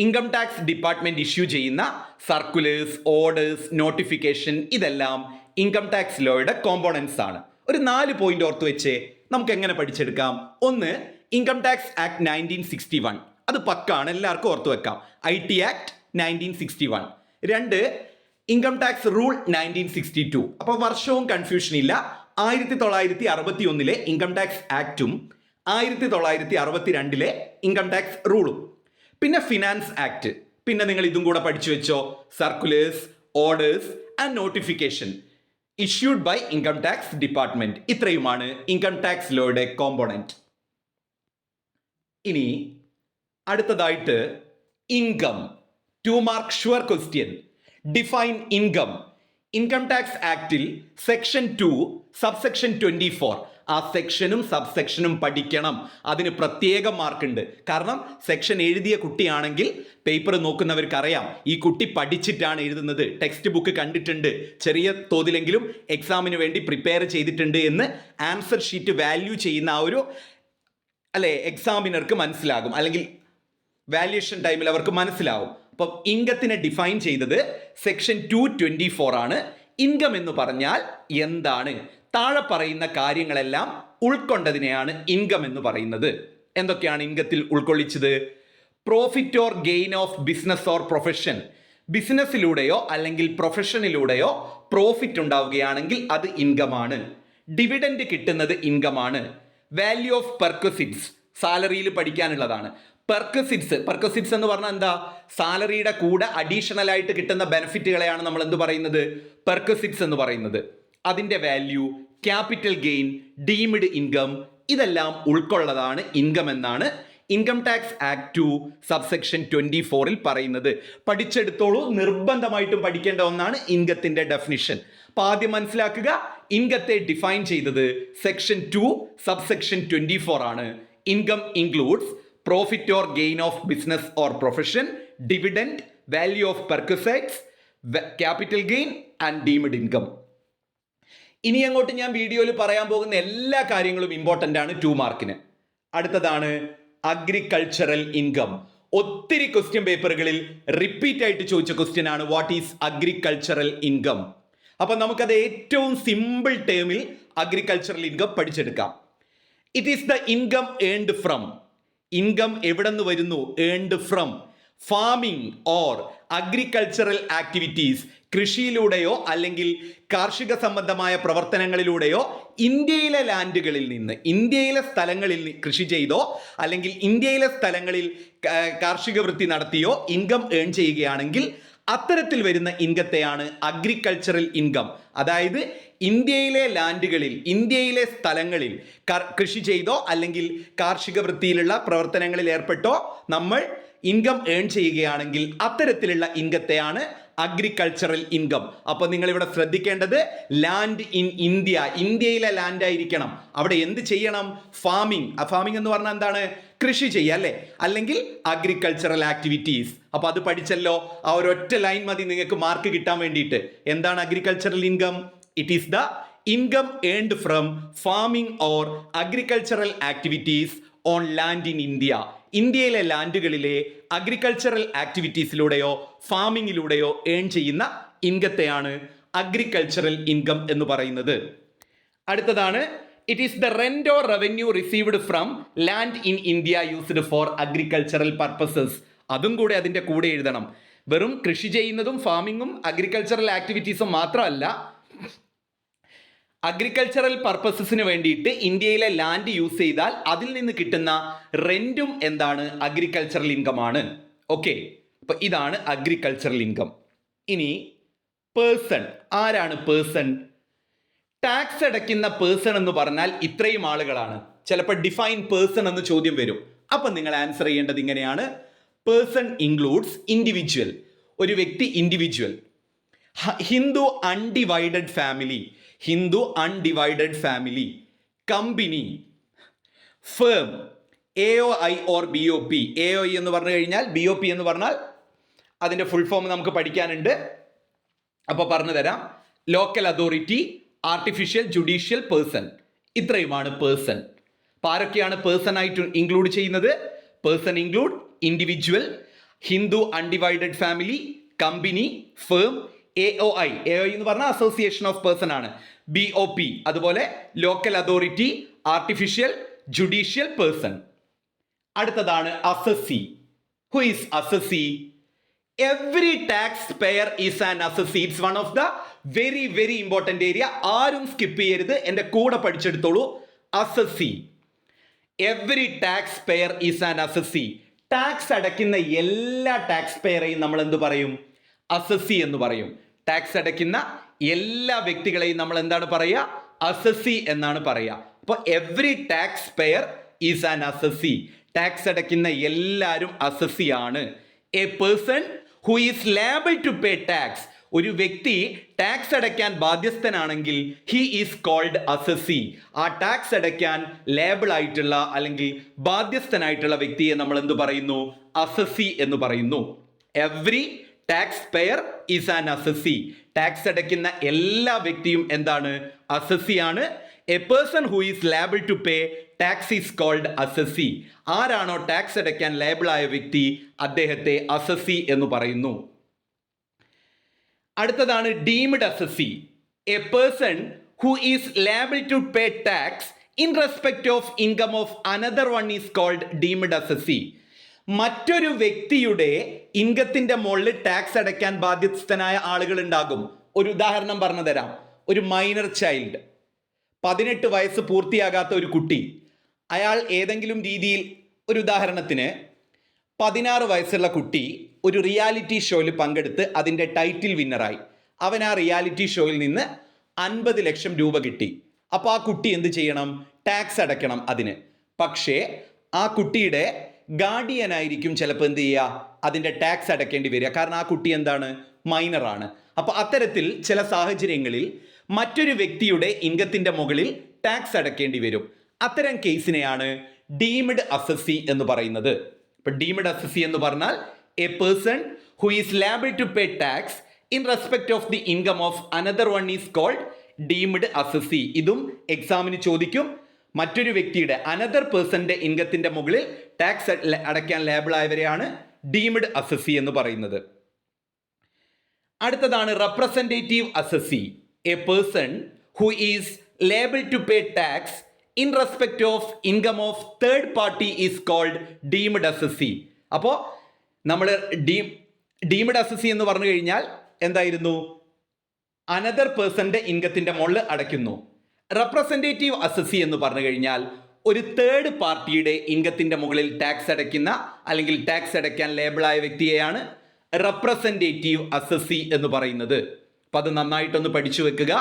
ഇൻകം ടാക്സ് ഡിപ്പാർട്ട്മെന്റ് ഇഷ്യൂ ചെയ്യുന്ന സർക്കുലേഴ്സ്, ഓർഡേഴ്സ്, നോട്ടിഫിക്കേഷൻ, ഇതെല്ലാം ഇൻകം ടാക്സ് ലോയുടെ കോമ്പോണൻസ് ആണ്. ഒരു 4 പോയിന്റ് ഓർത്ത് വെച്ച് നമുക്ക് എങ്ങനെ പഠിച്ചെടുക്കാം. ഒന്ന്, ഇൻകം ടാക്സ് ആക്ട് 1961, അത് പക്കാണ്, എല്ലാവർക്കും ഓർത്തു വെക്കാം. IT act 1961. 2, income tax rule 1962. അപ്പോൾ വർഷവും കൺഫ്യൂഷൻ ഇല്ല. 1961 ഇൻകം ടാക്സ് ആക്റ്റും 1962 ഇൻകം ടാക്സ് റൂളും. പിന്നെ ഫിനാൻസ് ആക്ട്, പിന്നെ നിങ്ങൾ ഇതും കൂടെ പഠിച്ചു വെച്ചോ, circulars, orders and notification issued by income tax department. ഇത്രയുമാണ് ഇൻകം ടാക്സ് ലോയുടെ കോമ്പോണന്റ്. ഇനി അടുത്തതായിട്ട് income, 2 mark sure question. Define income. Income tax ആക്ടിൽ സെക്ഷൻ 2 സബ്സെക്ഷൻ 24, ആ സെക്ഷനും സബ്സെക്ഷനും പഠിക്കണം. അതിന് പ്രത്യേക മാർക്കുണ്ട്. കാരണം സെക്ഷൻ എഴുതിയ കുട്ടിയാണെങ്കിൽ പേപ്പർ നോക്കുന്നവർക്കറിയാം ഈ കുട്ടി പഠിച്ചിട്ടാണ് എഴുതുന്നത്, ടെക്സ്റ്റ് ബുക്ക് കണ്ടിട്ടുണ്ട്, ചെറിയ തോതിലെങ്കിലും എക്സാമിന് വേണ്ടി പ്രിപ്പയർ ചെയ്തിട്ടുണ്ട് എന്ന് ആൻസർ ഷീറ്റ് വാല്യൂ ചെയ്യുന്ന ആ ഒരു എക്സാമിനർക്ക് മനസ്സിലാകും, അല്ലെങ്കിൽ വാല്യുവേഷൻ ടൈമിൽ അവർക്ക് മനസ്സിലാവും. അപ്പം ഇൻകത്തിനെ ഡിഫൈൻ ചെയ്തത് സെക്ഷൻ 224 ആണ്. ഇൻകം എന്ന് പറഞ്ഞാൽ എന്താണ്? താഴെ പറയുന്ന കാര്യങ്ങളെല്ലാം ഉൾക്കൊണ്ടതിനെയാണ് ഇൻകം എന്ന് പറയുന്നത്. എന്തൊക്കെയാണ് ഇൻകത്തിൽ ഉൾക്കൊള്ളിച്ചത്? Profit or gain of business or profession. ബിസിനസ്സിലൂടെയോ അല്ലെങ്കിൽ പ്രൊഫഷനിലൂടെയോ പ്രോഫിറ്റ് ഉണ്ടാവുകയാണെങ്കിൽ അത് ഇൻകമാണ്. ഡിവിഡൻഡ് കിട്ടുന്നത് ഇൻകമാണ്. വാല്യൂ ഓഫ് പെർക്വസിറ്റ്സ്, സാലറിയിൽ പഠിക്കാനുള്ളതാണ്. പെർക്വസിറ്റ്സ് എന്ന് പറഞ്ഞാൽ എന്താ? സാലറിയുടെ കൂടെ അഡീഷണൽ ആയിട്ട് കിട്ടുന്ന ബെനിഫിറ്റുകളെയാണ് നമ്മൾ എന്ത് പറയുന്നത്? പെർക്വസിറ്റ്സ് എന്ന് പറയുന്നത്. അതിൻ്റെ value, capital gain, deemed income, ഇതെല്ലാം ഉൾക്കൊള്ളതാണ് ഇൻകം എന്നാണ് ഇൻകം ടാക്സ് ആക്ട് 2 സബ്സെക്ഷൻ 24 പറയുന്നത്. പഠിച്ചെടുത്തോളൂ, നിർബന്ധമായിട്ടും പഠിക്കേണ്ട ഒന്നാണ് ഇൻകത്തിന്റെ ഡെഫിനിഷൻ. അപ്പൊ ആദ്യം മനസ്സിലാക്കുക, ഇൻകത്തെ ഡിഫൈൻ ചെയ്തത് സെക്ഷൻ 2 സബ്സെക്ഷൻ 24 ആണ്. Income includes profit or gain of business or profession, dividend, value of perquisites, capital gain and deemed income. ഇനി അങ്ങോട്ട് ഞാൻ വീഡിയോയിൽ പറയാൻ പോകുന്ന എല്ലാ കാര്യങ്ങളും ഇമ്പോർട്ടൻ്റ് ആണ് 2 മാർക്കിന്. അടുത്തതാണ് അഗ്രികൾച്ചറൽ ഇൻകം. ഒത്തിരി ക്വസ്റ്റ്യൻ പേപ്പറുകളിൽ റിപ്പീറ്റ് ആയിട്ട് ചോദിച്ച ക്വസ്റ്റ്യൻ ആണ്, വാട്ട് ഈസ് അഗ്രികൾച്ചറൽ ഇൻകം? അപ്പൊ നമുക്കത് ഏറ്റവും സിമ്പിൾ ടേമിൽ അഗ്രികൾച്ചറൽ ഇൻകം പഠിച്ചെടുക്കാം. It is the income earned from. Income എവിടെ നിന്ന് വരുന്നു? Earned from farming or agricultural activities. കൃഷിയിലൂടെയോ അല്ലെങ്കിൽ കാർഷിക സംബന്ധമായ പ്രവർത്തനങ്ങളിലൂടെയോ ഇന്ത്യയിലെ ലാൻഡുകളിൽ നിന്ന്, ഇന്ത്യയിലെ സ്ഥലങ്ങളിൽ കൃഷി ചെയ്തോ അല്ലെങ്കിൽ ഇന്ത്യയിലെ സ്ഥലങ്ങളിൽ കാർഷിക വൃത്തി നടത്തിയോ ഇൻകം ഏൺ ചെയ്യുകയാണെങ്കിൽ അത്തരത്തിൽ വരുന്ന ഇൻകത്തെയാണ് അഗ്രികൾച്ചറൽ ഇൻകം. അതായത് ഇന്ത്യയിലെ ലാൻഡുകളിൽ, ഇന്ത്യയിലെ സ്ഥലങ്ങളിൽ കൃഷി ചെയ്തോ അല്ലെങ്കിൽ കാർഷിക വൃത്തിയിലുള്ള പ്രവർത്തനങ്ങളിൽ ഏർപ്പെട്ടോ നമ്മൾ ഇൻകം ഏൺ ചെയ്യുകയാണെങ്കിൽ അത്തരത്തിലുള്ള ഇൻകത്തെയാണ് അഗ്രികൾച്ചറൽ ഇൻകം. അപ്പോൾ നിങ്ങൾ ഇവിടെ ശ്രദ്ധിക്കേണ്ടത് ലാൻഡ് ഇൻ ഇന്ത്യ, ഇന്ത്യയിലെ ലാൻഡ് ആയിരിക്കണം. അവിടെ എന്ത് ചെയ്യണം? ഫാമിംഗ്. ഫാമിംഗ് എന്ന് പറഞ്ഞാൽ എന്താണ്? കൃഷി ചെയ്യുക അല്ലേ? അല്ലെങ്കിൽ അഗ്രികൾച്ചറൽ ആക്ടിവിറ്റീസ്. അപ്പൊ അത് പഠിച്ചല്ലോ. ആ ഒരൊറ്റ ലൈൻ മതി നിങ്ങൾക്ക് മാർക്ക് കിട്ടാൻ വേണ്ടിയിട്ട്. എന്താണ് agricultural income? It is the income earned from farming or agricultural activities on land in India. ഇന്ത്യയിലെ ലാൻഡുകളിലെ അഗ്രികൾച്ചറൽ ആക്ടിവിറ്റീസിലൂടെയോ ഫാമിങ്ങിലൂടെയോ ഏൺ ചെയ്യുന്ന ഇൻകത്തെയാണ് അഗ്രികൾച്ചറൽ ഇൻകം എന്ന് പറയുന്നത്. അടുത്തതാണ് it is the rent or revenue received from land in India used for agricultural purposes. അതും കൂടെ അതിൻ്റെ കൂടെ എഴുതണം. വെറും കൃഷി ചെയ്യുന്നതും ഫാമിങ്ങും അഗ്രികൾച്ചറൽ ആക്ടിവിറ്റീസും മാത്രമല്ല, അഗ്രികൾച്ചറൽ പർപ്പസസിന് വേണ്ടിയിട്ട് ഇന്ത്യയിലെ ലാൻഡ് യൂസ് ചെയ്താൽ അതിൽ നിന്ന് കിട്ടുന്ന റെന്റും എന്താണ്? അഗ്രികൾച്ചറൽ ഇൻകം ആണ്. ഓക്കെ, അപ്പൊ ഇതാണ് അഗ്രികൾച്ചറൽ ഇൻകം. ഇനി പേഴ്സൺ. ആരാണ് പേഴ്സൺ? ടാക്സ് അടയ്ക്കുന്ന പേഴ്സൺ എന്ന് പറഞ്ഞാൽ ഇത്രയും ആളുകളാണ്. ചിലപ്പോൾ ഡിഫൈൻ പേഴ്സൺ എന്ന് ചോദ്യം വരും. അപ്പൊ നിങ്ങൾ ആൻസർ ചെയ്യേണ്ടത് ഇങ്ങനെയാണ്: പേഴ്സൺ ഇൻക്ലൂഡ്സ് ഇൻഡിവിജ്വൽ, ഒരു വ്യക്തി individual. Hindu undivided family, Hindu undivided family. Company, firm, AOI or BOP. AOI എന്ന് പറഞ്ഞു കഴിഞ്ഞാൽ BOP എന്ന് പറഞ്ഞാൽ അതിൻ്റെ ഫുൾ ഫോം നമുക്ക് പഠിക്കാനുണ്ട്, അപ്പോൾ പറഞ്ഞു തരാം. Local authority, artificial judicial person. ഇത്രയുമാണ് പേഴ്സൺ. അപ്പോൾ ആരൊക്കെയാണ് പേഴ്സൺ ആയിട്ട് ഇൻക്ലൂഡ് ചെയ്യുന്നത്? Person include individual, Hindu undivided family, company, firm, AOI എന്ന് പറഞ്ഞാൽ അസോസിയേഷൻ ഓഫ് പേഴ്സൺ ആണ്. BOP അതുപോലെ local authority, artificial judicial person. അടുത്തതാണ് assessee. Who is assessee? Every tax pair is an assessee. It's one of the very very important area. ആരും skip ചെയ്യരുത്, എൻ്റെ കൂടെ പഠിച്ചെടുത്തോളൂ. Assessee. Every tax pair is an assessee. Tax അടയ്ക്കുന്ന എല്ലാ tax പേയറെയും നമ്മൾ എന്ത് പറയും? അസസി എന്ന് പറയും. ടാക്സ് അടയ്ക്കുന്ന എല്ലാ വ്യക്തികളെയും നമ്മൾ എന്താണ് പറയുക? അസസി എന്നാണ് പറയുക. അപ്പോൾ every tax pair is an assessee. Tax അടയ്ക്കുന്ന എല്ലാവരും അസസി ആണ്. A person who is liable to pay tax, ഒരു വ്യക്തി ടാക്സ് അടയ്ക്കാൻ ബാധ്യസ്ഥനാണെങ്കിൽ ഹി ഈസ് കോൾഡ് അസസി. ആ ടാക്സ് അടയ്ക്കാൻ ലേബിൾ ആയിട്ടുള്ള അല്ലെങ്കിൽ ബാധ്യസ്ഥനായിട്ടുള്ള വ്യക്തിയെ നമ്മൾ എന്ത് പറയുന്നു? അസസി എന്ന് പറയുന്നു. Every tax pair is an assessee. Tax അടയ്ക്കുന്ന എല്ലാ വ്യക്തിയും എന്താണ്? അസസിയാണ്. A person who is liable to pay tax is called assessee. ആരാണോ ടാക്സ് അടയ്ക്കാൻ ലേബിളായ വ്യക്തി അദ്ദേഹത്തെ അസസി എന്ന് പറയുന്നു. അടുത്തതാണ് deemed assessee. A person who is liable to pay tax in respect of income of another one is called deemed assessee. മറ്റൊരു വ്യക്തിയുടെ ഇൻകത്തിന്റെ മുകളിൽ ടാക്സ് അടയ്ക്കാൻ ബാധ്യസ്ഥനായ ആളുകൾ ഉണ്ടാകും. ഒരു ഉദാഹരണം പറഞ്ഞു തരാം. ഒരു മൈനർ ചൈൽഡ്, 18 വയസ്സ് പൂർത്തിയാകാത്ത ഒരു കുട്ടി, അയാൾ ഏതെങ്കിലും രീതിയിൽ, ഒരു ഉദാഹരണത്തിന് 16 വയസ്സുള്ള കുട്ടി ഒരു റിയാലിറ്റി ഷോയിൽ പങ്കെടുത്ത് അതിൻ്റെ ടൈറ്റിൽ വിന്നറായി. അവൻ ആ റിയാലിറ്റി ഷോയിൽ നിന്ന് 50 ലക്ഷം രൂപ കിട്ടി. അപ്പോൾ ആ കുട്ടി എന്ത് ചെയ്യണം? ടാക്സ് അടയ്ക്കണം അതിന്. പക്ഷേ ആ കുട്ടിയുടെ ഗാർഡിയൻ ആയിരിക്കും ചിലപ്പോൾ എന്ത് ചെയ്യുക? അതിൻ്റെ ടാക്സ് അടയ്ക്കേണ്ടി വരിക. കാരണം ആ കുട്ടി എന്താണ്? മൈനറാണ്. അപ്പോൾ അത്തരത്തിൽ ചില സാഹചര്യങ്ങളിൽ മറ്റൊരു വ്യക്തിയുടെ ഇൻകത്തിൻ്റെ മുകളിൽ ടാക്സ് അടയ്ക്കേണ്ടി വരും. അത്തരം കേസിനെയാണ് ഡീംഡ് അസസി എന്ന് പറയുന്നത്. ഇപ്പൊ ഡീംഡ് അസസി എന്ന് പറഞ്ഞാൽ a person who is liable to pay tax in respect of the income of another one is called deemed assessee. ഇതും എക്സാമിന് ചോദിക്കും. മറ്റൊരു വ്യക്തിയുടെ, അനദർ പേഴ്സന്റെ ഇൻകത്തിന്റെ മുകളിൽ ടാക്സ് അടയ്ക്കാൻ ലേബിൾ ആയവരെയാണ് ഡീംഡ് അസസി എന്ന് പറയുന്നത്. അടുത്തതാണ് representative assessee. A person who is liable to pay tax in respect of income of third party is called deemed assessee. അപ്പോൾ നമ്മൾ ഡീംഡ് അസസി എന്ന് പറഞ്ഞു കഴിഞ്ഞാൽ എന്തായിരുന്നു? അനദർ പേഴ്സന്റെ ഇൻകത്തിന്റെ മുകളിൽ അടയ്ക്കുന്നു. റെപ്രസെന്റേറ്റീവ് അസസി എന്ന് പറഞ്ഞു കഴിഞ്ഞാൽ ഒരു തേർഡ് പാർട്ടിയുടെ ഇൻകത്തിന്റെ മുകളിൽ ടാക്സ് അടയ്ക്കുന്ന അല്ലെങ്കിൽ ടാക്സ് അടയ്ക്കാൻ ലേബിളായ വ്യക്തിയെയാണ് റെപ്രസെന്റേറ്റീവ് അസസി എന്ന് പറയുന്നത്. അപ്പൊ അത് നന്നായിട്ടൊന്ന് പഠിച്ചു വെക്കുക.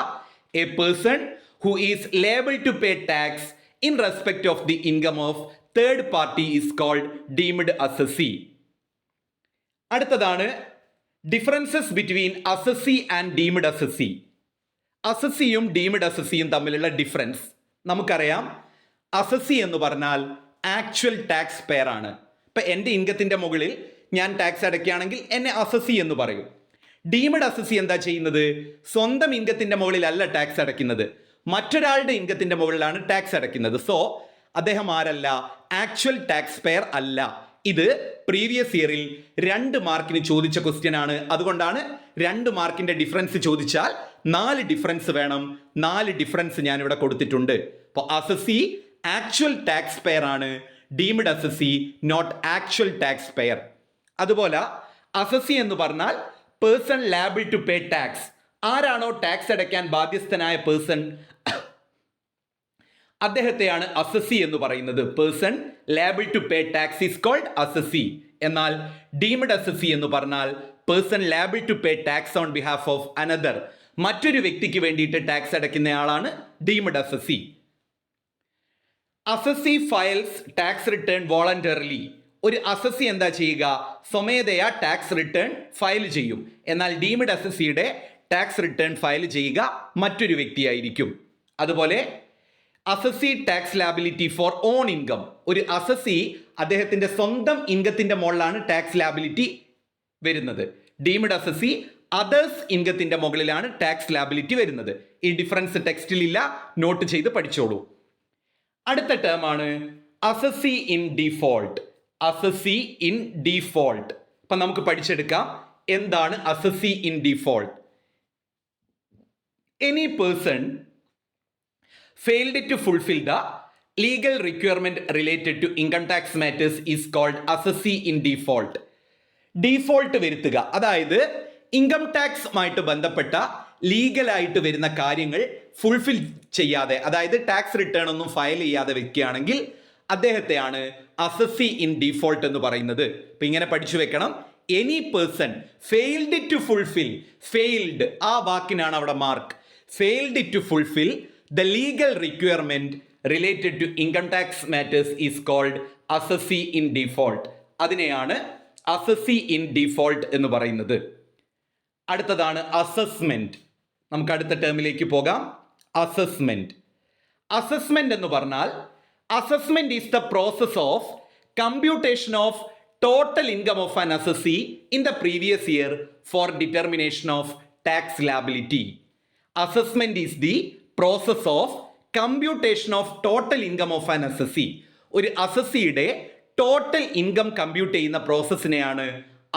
A person who is liable to pay tax in respect of the income of third party is called deemed assessee. അടുത്തതാണ് differences between assessee and deemed assessee. അസസിയും ഡീംഡ് അസസിയും തമ്മിലുള്ള ഡിഫറൻസ് നമുക്കറിയാം. അസസി എന്ന് പറഞ്ഞാൽ ആക്ച്വൽ ടാക്സ് പെയർ ആണ്. ഇപ്പം എൻ്റെ ഇൻകത്തിൻ്റെ മുകളിൽ ഞാൻ ടാക്സ് അടയ്ക്കുകയാണെങ്കിൽ എന്നെ അസസി എന്ന് പറയും. ഡീംഡ് അസസി എന്താ ചെയ്യുന്നത്? സ്വന്തം ഇൻകത്തിൻ്റെ മുകളിലല്ല ടാക്സ് അടയ്ക്കുന്നത്, മറ്റൊരാളുടെ ഇൻകത്തിൻ്റെ മുകളിലാണ് ടാക്സ് അടയ്ക്കുന്നത്. സോ അദ്ദേഹം ആരല്ല? ആക്ച്വൽ ടാക്സ് പെയർ അല്ല. ഇത് പ്രീവിയസ് ഇയറിൽ 2 മാർക്കിന് ചോദിച്ച ക്വസ്റ്റ്യൻ ആണ്. അതുകൊണ്ടാണ് 2 മാർക്കിന്റെ ഡിഫറൻസ് ചോദിച്ചാൽ 4 ഡിഫറൻസ് വേണം. 4 ഡിഫറൻസ് ഞാൻ ഇവിടെ കൊടുത്തിട്ടുണ്ട്. അപ്പോൾ അസസി ആക്ച്വൽ ടാക്സ് പെയർ ആണ്, deemed assessee not actual taxpayer. അതുപോലെ അസസി എന്ന് പറഞ്ഞാൽ person liable to pay tax. ആരാണോ ടാക്സ് അടയ്ക്കാൻ ബാധ്യസ്ഥനായ പേഴ്സൺ അദ്ദേഹത്തെയാണ് അസസി എന്ന് പറയുന്നത്. Person liable to pay tax is called assessee. എന്നാൽ ഡീംഡ് അസസി എന്ന് പറഞ്ഞാൽ person liable to pay tax on behalf of another. മറ്റൊരു വ്യക്തിക്ക് വേണ്ടിയിട്ട് ടാക്സ് അടയ്ക്കുന്നയാളാണ് deemed assessee. Assessee files tax return voluntarily. ഒരു അസസി എന്താ ചെയ്യുക? സ്വമേധയാ ടാക്സ് റിട്ടേൺ ഫയൽ ചെയ്യും. എന്നാൽ ഡീംഡ് അസസിയുടെ ടാക്സ് റിട്ടേൺ ഫയൽ ചെയ്യുക മറ്റൊരു വ്യക്തിയായിരിക്കും. അതുപോലെ assessee tax liability for own income. ഒരു അസസി അദ്ദേഹത്തിന്റെ സ്വന്തം ഇൻകത്തിന്റെ മുകളിലാണ് ടാക്സ് ലാബിലിറ്റി വരുന്നത്. ഡീംഡ് അസസി അതേഴ്സ് ഇൻകത്തിന്റെ മുകളിലാണ് ടാക്സ് ലാബിലിറ്റി വരുന്നത്. ഈ ഡിഫറൻസ് ടെക്സ്റ്റിലില്ല, നോട്ട് ചെയ്ത് പഠിച്ചോളൂ. അടുത്ത ടേം ആണ് assessee in default. Assessee in default. അപ്പൊ നമുക്ക് പഠിച്ചെടുക്കാം എന്താണ് assessee in default. Any person failed to fulfill the legal requirement related to income tax matters is called assessee in default. Default വരുത്തുക, അതായത് income ടാക്സുമായിട്ട് ബന്ധപ്പെട്ട ലീഗലായിട്ട് വരുന്ന കാര്യങ്ങൾ ഫുൾഫിൽ ചെയ്യാതെ, അതായത് ടാക്സ് റിട്ടേൺ ഒന്നും ഫയൽ ചെയ്യാതെ വെക്കുകയാണെങ്കിൽ അദ്ദേഹത്തെയാണ് അസസി ഇൻ ഡിഫോൾട്ട് എന്ന് പറയുന്നത്. ഇപ്പൊ ഇങ്ങനെ പഠിച്ചു വെക്കണം. Any person failed to fulfil, failed ആ വാക്കിനാണ് അവിടെ mark, failed to fulfil the legal requirement related to income tax matters is called assessee in default. അതിനെയാണ് അസസി ഇൻ ഡിഫോൾട്ട് എന്ന് പറയുന്നത്. അടുത്തതാണ് അസസ്മെന്റ്. നമുക്ക് അടുത്ത ടേമിലേക്ക് പോകാം. അസസ്മെന്റ്. അസസ്മെന്റ് എന്ന് പറഞ്ഞാൽ assessment is the process of computation of total income of an assessee in the previous year for determination of tax liability. Assessment is the process of computation of total income of an assessee. ഒരു അസസിയുടെ total income compute ചെയ്യുന്ന പ്രോസസ്സിനെയാണ്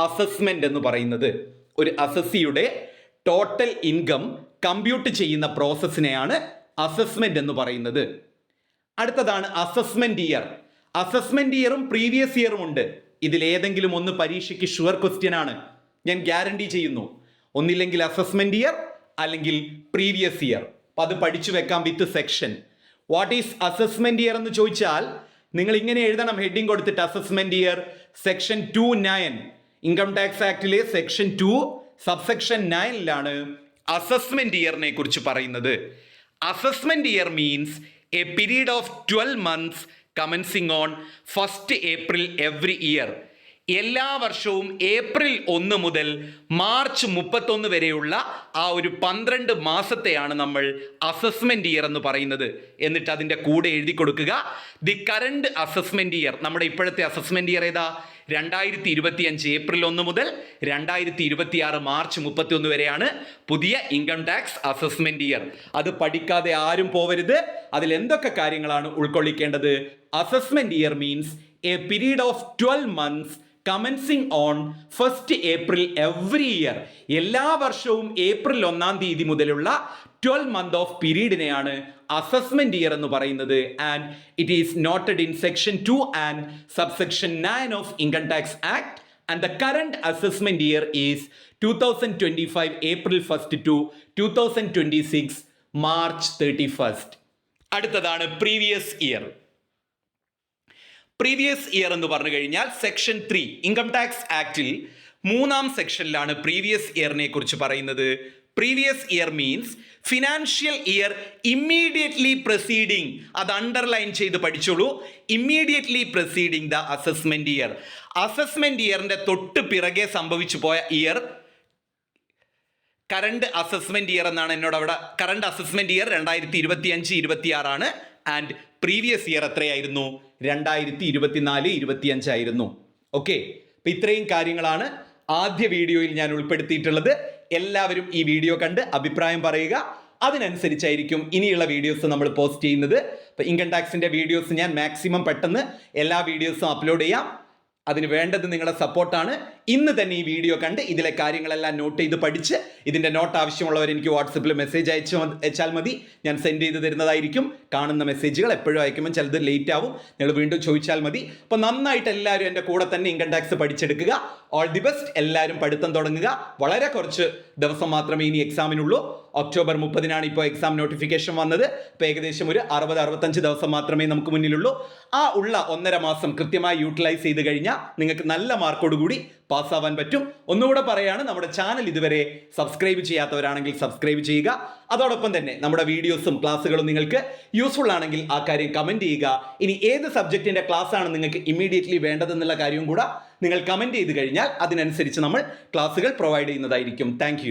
assessment എന്ന് പറയുന്നത്. ഒരു അസസിയുടെ total income compute ചെയ്യുന്ന പ്രോസസ്സിനെയാണ് assessment എന്ന് പറയുന്നത്. അടുത്തതാണ് അസസ്മെന്റ് ഇയർ. അസസ്മെന്റ് ഇയറും പ്രീവിയസ് ഇയറും ഉണ്ട്. ഇതിലേതെങ്കിലും ഒന്ന് പരീക്ഷയ്ക്ക് ഷുവർ ക്വസ്റ്റ്യൻ ആണ്, ഞാൻ ഗ്യാരണ്ടി ചെയ്യുന്നു. ഒന്നില്ലെങ്കിൽ അസസ്മെന്റ് ഇയർ അല്ലെങ്കിൽ പ്രീവിയസ് ഇയർ. അപ്പൊ അത് പഠിച്ചു വെക്കാം with section. What is assessment year എന്ന് ചോദിച്ചാൽ നിങ്ങൾ ഇങ്ങനെ എഴുതണം, ഹെഡിങ് കൊടുത്തിട്ട് assessment year section 2(9) income tax ആക്ടിലെ സെക്ഷൻ 2 സബ്സെക്ഷൻ 9ലാണ് അസസ്മെന്റ് ഇയറിനെ കുറിച്ച് പറയുന്നത്. Assessment year means a period of 12 months commencing on 1st April every year. എല്ലാ വർഷവും ഏപ്രിൽ 1 മുതൽ മാർച്ച് 31 വരെയുള്ള ആ ഒരു 12 മാസത്തെയാണ് നമ്മൾ അസസ്മെന്റ് ഇയർ എന്ന് പറയുന്നത്. എന്നിട്ട് അതിൻ്റെ കൂടെ എഴുതി കൊടുക്കുക ദി കറണ്ട് അസസ്മെന്റ് ഇയർ. നമ്മുടെ ഇപ്പോഴത്തെ അസസ്മെന്റ് ഇയർ ഏതാ? 2025 ഏപ്രിൽ 1 മുതൽ 2026 മാർച്ച് 31 വരെയാണ് പുതിയ ഇൻകം ടാക്സ് അസസ്മെന്റ് ഇയർ. അത് പഠിക്കാതെ ആരും പോവരുത്. അതിൽ എന്തൊക്കെ കാര്യങ്ങളാണ് ഉൾക്കൊള്ളിക്കേണ്ടത്? Assessment year means a period of 12 months commencing on 1st April every year. എല്ലാ വർഷവും ഏപ്രിൽ 1 തീയതി മുതലുള്ള 12 month ഓഫ് പീരീഡിനെയാണ് അസസ്മെന്റ് ഇയർ എന്ന് പറയുന്നത്. And it is noted in section 2 and subsection 9 of income tax act. And the current assessment year is 2025 April 1st to 2026 March 31st. അടുത്തതാണ് previous year. Previous year എന്ന് പറഞ്ഞു കഴിഞ്ഞാൽ section 3 income tax ആക്ടിൽ 3ാം സെക്ഷനിലാണ് previous ഇയറിനെ കുറിച്ച് പറയുന്നത്. Previous year means financial year immediately preceding. അത് അണ്ടർലൈൻ ചെയ്ത് പഠിച്ചോളൂ. Immediately preceding the assessment year. Assessment ഇയറിന്റെ തൊട്ട് പിറകെ സംഭവിച്ചു പോയ ഇയർ കറണ്ട് അസസ്മെന്റ് ഇയർ എന്നാണ് എന്നോട് അവിടെ. കറണ്ട് അസസ്മെന്റ് ഇയർ 2025-26 ആണ്. ആൻഡ് പ്രീവിയസ് ഇയർ എത്രയായിരുന്നു? 2024-25 ആയിരുന്നു. ഓക്കെ, അപ്പൊ ഇത്രയും കാര്യങ്ങളാണ് ആദ്യ വീഡിയോയിൽ ഞാൻ ഉൾപ്പെടുത്തിയിട്ടുള്ളത്. എല്ലാവരും ഈ വീഡിയോ കണ്ട് അഭിപ്രായം പറയുക. അതിനനുസരിച്ചായിരിക്കും ഇനിയുള്ള വീഡിയോസ് നമ്മൾ പോസ്റ്റ് ചെയ്യുന്നത്. ഇപ്പൊ ഇൻകം ടാക്സിന്റെ വീഡിയോസ് ഞാൻ മാക്സിമം പെട്ടെന്ന് എല്ലാ വീഡിയോസും അപ്ലോഡ് ചെയ്യാം. അതിന് വേണ്ടത് നിങ്ങളുടെ സപ്പോർട്ടാണ്. ഇന്ന് തന്നെ ഈ വീഡിയോ കണ്ട് ഇതിലെ കാര്യങ്ങളെല്ലാം നോട്ട് ചെയ്ത് പഠിച്ച് ഇതിൻ്റെ നോട്ട് ആവശ്യമുള്ളവർ എനിക്ക് വാട്സപ്പിൽ മെസ്സേജ് അയച്ചാൽ മതി. ഞാൻ സെൻഡ് ചെയ്ത് തരുന്നതായിരിക്കും. കാണുന്ന മെസ്സേജുകൾ എപ്പോഴും അയക്കുമ്പോൾ ചിലത് ലേറ്റ് ആവും, നിങ്ങൾ വീണ്ടും ചോദിച്ചാൽ മതി. അപ്പോൾ നന്നായിട്ട് എല്ലാവരും എൻ്റെ കൂടെ തന്നെ ഇൻകം ടാക്സ് പഠിച്ചെടുക്കുക. All the best. എല്ലാവരും പഠിത്തം തുടങ്ങുക. വളരെ കുറച്ച് ദിവസം മാത്രമേ ഇനി എക്സാമിനുള്ളൂ. ഒക്ടോബർ 30-നാണ് ഇപ്പോൾ എക്സാം നോട്ടിഫിക്കേഷൻ വന്നത്. ഇപ്പോൾ ഏകദേശം ഒരു 60-65 ദിവസം മാത്രമേ നമുക്ക് മുന്നിലുള്ളൂ. ആ ഉള്ള 1.5 മാസം കൃത്യമായി യൂട്ടിലൈസ് ചെയ്ത് കഴിഞ്ഞാൽ നിങ്ങൾക്ക് നല്ല മാർക്കോടുകൂടി പാസ്സാവാൻ പറ്റും. ഒന്നുകൂടെ പറയാണ്, നമ്മുടെ ചാനൽ ഇതുവരെ സബ്സ്ക്രൈബ് ചെയ്യാത്തവരാണെങ്കിൽ സബ്സ്ക്രൈബ് ചെയ്യുക. അതോടൊപ്പം തന്നെ നമ്മുടെ വീഡിയോസും ക്ലാസ്സുകളും നിങ്ങൾക്ക് യൂസ്ഫുൾ ആണെങ്കിൽ ആ കാര്യം കമൻറ്റ് ചെയ്യുക. ഇനി ഏത് സബ്ജക്റ്റിൻ്റെ ക്ലാസ് ആണ് നിങ്ങൾക്ക് ഇമ്മീഡിയറ്റ്ലി വേണ്ടതെന്നുള്ള കാര്യവും കൂടെ നിങ്ങൾ കമൻറ്റ് ചെയ്ത് കഴിഞ്ഞാൽ അതിനനുസരിച്ച് നമ്മൾ ക്ലാസ്സുകൾ പ്രൊവൈഡ് ചെയ്യുന്നതായിരിക്കും. താങ്ക്